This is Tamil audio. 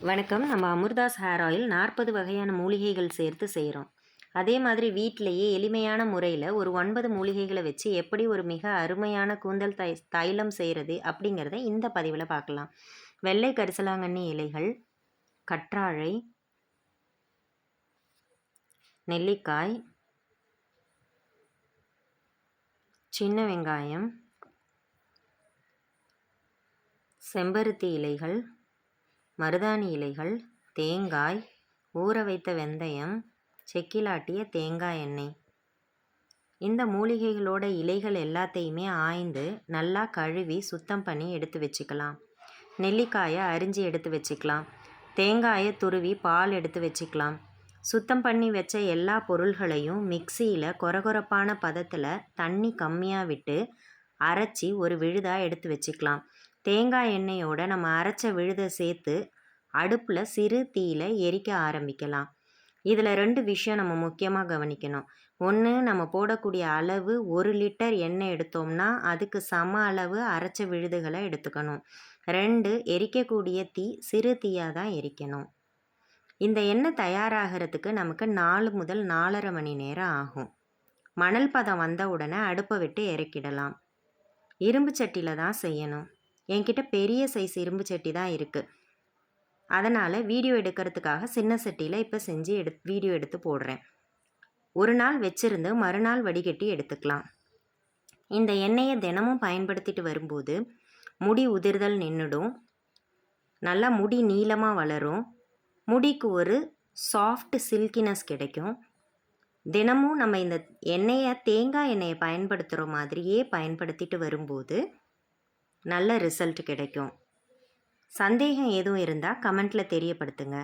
வணக்கம். நம்ம அமிர்தாஸ் ஹேர் ஆயில் 40 வகையான மூலிகைகள் சேர்த்து செய்கிறோம். அதே மாதிரி வீட்டிலேயே எளிமையான முறையில் ஒரு 9 மூலிகைகளை வச்சு எப்படி ஒரு மிக அருமையான கூந்தல் தைலம் செய்கிறது அப்படிங்கிறத இந்த பதிவில் பார்க்கலாம். வெள்ளை கரிசலாங்கண்ணி இலைகள், கற்றாழை, நெல்லிக்காய், சின்ன வெங்காயம், செம்பருத்தி இலைகள், மருதாணி இலைகள், தேங்காய், ஊற வைத்த வெந்தயம், செக்கிலாட்டிய தேங்காய் எண்ணெய். இந்த மூலிகைகளோட இலைகள் எல்லாத்தையுமே ஆய்ந்து நல்லா கழுவி சுத்தம் பண்ணி எடுத்து வச்சுக்கலாம். நெல்லிக்காயை அரிஞ்சு எடுத்து வச்சுக்கலாம். தேங்காயை துருவி பால் எடுத்து வச்சுக்கலாம். சுத்தம் பண்ணி வச்ச எல்லா பொருள்களையும் மிக்சியில் கொரகொரப்பான பதத்தில் தண்ணி கம்மியாக விட்டு அரைச்சி ஒரு விழுதாக எடுத்து வச்சுக்கலாம். தேங்காய் எண்ணெயோட நம்ம அரைச்ச விழுதை சேர்த்து அடுப்பில் சிறு தீயில் எரிக்க ஆரம்பிக்கலாம். இதில் 2 விஷயம் நம்ம முக்கியமாக கவனிக்கணும். ஒன்று, நம்ம போடக்கூடிய அளவு 1 லிட்டர் எண்ணெய் எடுத்தோம்னா அதுக்கு சம அளவு அரைச்ச விழுதுகளை எடுத்துக்கணும். 2, எரிக்கக்கூடிய தீ சிறு தீயாக தான் எரிக்கணும். இந்த எண்ணெய் தயாராகிறதுக்கு நமக்கு 4 முதல் 4.5 மணி நேரம் ஆகும். மணல் பதம் வந்த உடனே அடுப்பை விட்டு இறக்கிடலாம். இரும்பு சட்டியில் தான் செய்யணும். என்கிட்ட பெரிய சைஸ் இரும்பு சட்டி தான் இருக்குது. அதனால் வீடியோ எடுக்கிறதுக்காக சின்ன சட்டியில் இப்போ செஞ்சு வீடியோ எடுத்து போடுறேன். ஒரு நாள் வச்சுருந்து மறுநாள் வடிகட்டி எடுத்துக்கலாம். இந்த எண்ணெயை தினமும் பயன்படுத்திட்டு வரும்போது முடி உதிர்தல் நின்றுடும். நல்லா முடி நீளமாக வளரும். முடிக்கு ஒரு சாஃப்ட் சில்கினஸ் கிடைக்கும். தினமும் நம்ம இந்த எண்ணெயை தேங்காய் எண்ணெயை பயன்படுத்துகிற மாதிரியே பயன்படுத்திட்டு வரும்போது நல்ல ரிசல்ட் கிடைக்கும். சந்தேகம் எதுவும் இருந்தால் கமெண்ட்டில் தெரியப்படுத்துங்க.